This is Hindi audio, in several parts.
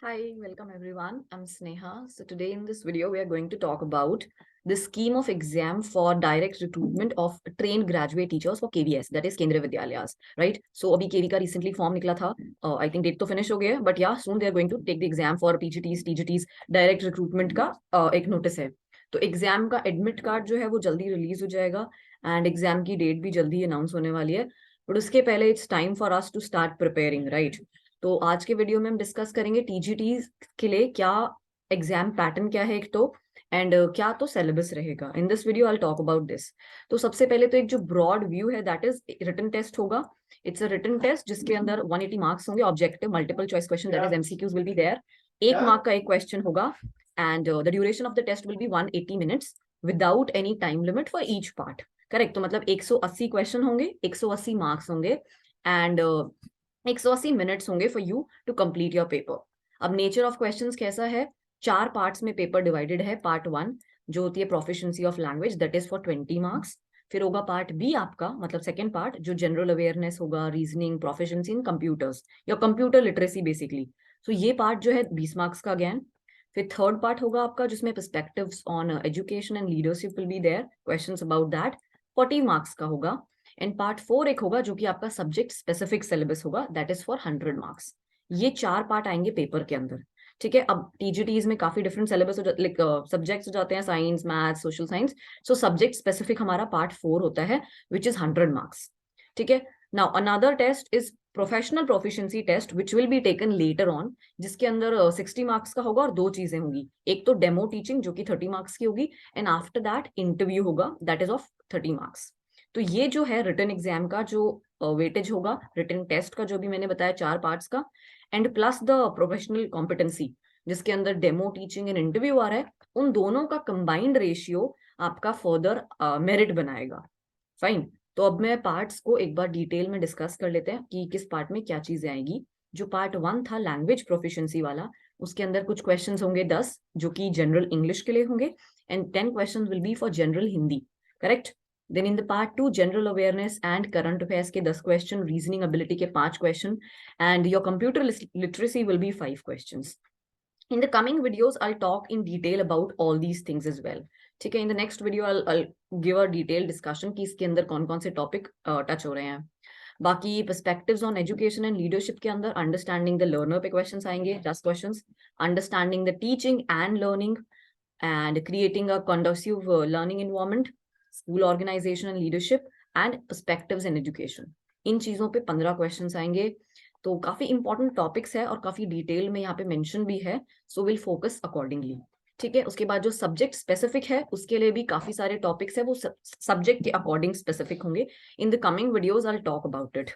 Hi, welcome everyone. I'm Sneha. So today in this video, we are going to talk about the scheme of exam for direct recruitment of trained graduate teachers for KVS, that is Kendriya Vidyalayas, right? So अभी KV का recently form निकला था. I think date तो finish हो गया है, but yeah, soon they are going to take the exam for PGTs, TGTs, direct recruitment का एक notice है. तो एग्जाम का एडमिट कार्ड जो है वो जल्दी रिलीज हो जाएगा एंड एग्जाम की डेट भी जल्दी अनाउंस होने वाली है. बट उसके पहले it's time for us to start preparing, right? तो आज के वीडियो में हम डिस्कस करेंगे टीजीटी के लिए क्या एग्जाम पैटर्न क्या है एक तो, एंड क्या तो सिलेबस रहेगा. In this video I talk about this. तो सबसे पहले तो एक जो ब्रॉड व्यू है दैट इज रिटन टेस्ट होगा. इट्स अ रिटन टेस्ट जिसके अंदर 180 मार्क्स होंगे. Objective multiple choice question that is MCQs will be there. 1 mark का एक क्वेश्चन होगा and the duration of the test will be 180 minutes without any time limit for each part. Correct. तो मतलब 180 क्वेश्चन होंगे, 180 मार्क्स होंगे एंड 180 मिनट्स होंगे for you to complete your paper. अब नेचर ऑफ क्वेश्चंस कैसा है? 4 पार्ट्स में पेपर डिवाइडेड है. पार्ट 1 जो होती है proficiency of language, that is for 20 marks. फिर होगा पार्ट बी आपका, मतलब सेकंड पार्ट, जो जनरल अवेयरनेस होगा, रीजनिंग, प्रोफिशिएंसी इन कंप्यूटर्स या कंप्यूटर लिटरेसी बेसिकली. सो ये पार्ट जो है 20 मार्क्स का ज्ञान. फिर थर्ड पार्ट होगा आपका जिसमें perspectives on education and leadership will be there, questions about that, 40 marks का होगा. एंड पार्ट 4 एक होगा जो कि आपका सब्जेक्ट स्पेसिफिक सिलेबस होगा, दैट इज फॉर 100 मार्क्स. ये 4 पार्ट आएंगे पेपर के अंदर. ठीक है. अब टीजीटीज में काफी डिफरेंट सिलेबस लाइक सब्जेक्ट्स हो जाते हैं, science, maths, social science. So subject specific हमारा पार्ट 4 होता है विच इज 100 मार्क्स. ठीक है. Now another test is professional proficiency test which will be taken later on, जिसके अंदर 60 मार्क्स का होगा और 2 चीजें होंगी. एक तो डेमो टीचिंग जो कि 30 मार्क्स की होगी एंड आफ्टर दैट इंटरव्यू होगा दैट इज ऑफ 30 मार्क्स. तो ये जो है रिटन एग्जाम का जो वेटेज होगा, रिटन टेस्ट का जो भी मैंने बताया 4 पार्ट्स का, and plus the professional competency जिसके अंदर डेमो टीचिंग एंड इंटरव्यू आ रहा है, उन दोनों का कंबाइंड रेशियो आपका फर्दर मेरिट बनाएगा. फाइन. तो अब मैं पार्ट्स को एक बार डिटेल में डिस्कस कर लेते हैं कि किस पार्ट में क्या चीजें आएंगी. जो पार्ट 1 था लैंग्वेज प्रोफिशिएंसी वाला, उसके अंदर कुछ क्वेश्चंस होंगे 10 जो कि जनरल इंग्लिश के लिए होंगे and 10 questions will be for general Hindi. Correct. Then in the part 2 general awareness and current affairs के 10 क्वेश्चन, रीजनिंग एबिलिटी के 5 question and your computer literacy will be 5 questions. In the coming videos, I'll talk in detail about all these things as well. ठीक है. In the next video, I'll give a detailed discussion कि इसके अंदर कौन कौन से टॉपिक टच हो रहे हैं. बाकी perspectives on education and leadership के अंदर understanding the learner पे questions आएंगे, 10 questions. Understanding the teaching and learning and creating a conducive learning environment, school organization and leadership and perspectives in education. इन चीजों पे 15 क्वेश्चंस आएंगे. तो काफी इंपॉर्टेंट टॉपिक्स है और काफी डिटेल में यहाँ पे मेंशन भी है. So will focus accordingly. ठीक है. उसके बाद जो सब्जेक्ट स्पेसिफिक है उसके लिए भी काफी सारे टॉपिक्स है, वो सब्जेक्ट के अकॉर्डिंग स्पेसिफिक होंगे. In the coming videos I talk about it.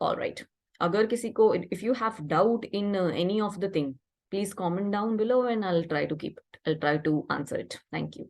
Alright. अगर किसी को if you have doubt in any of the thing, please comment down below and I try to answer it. Thank you.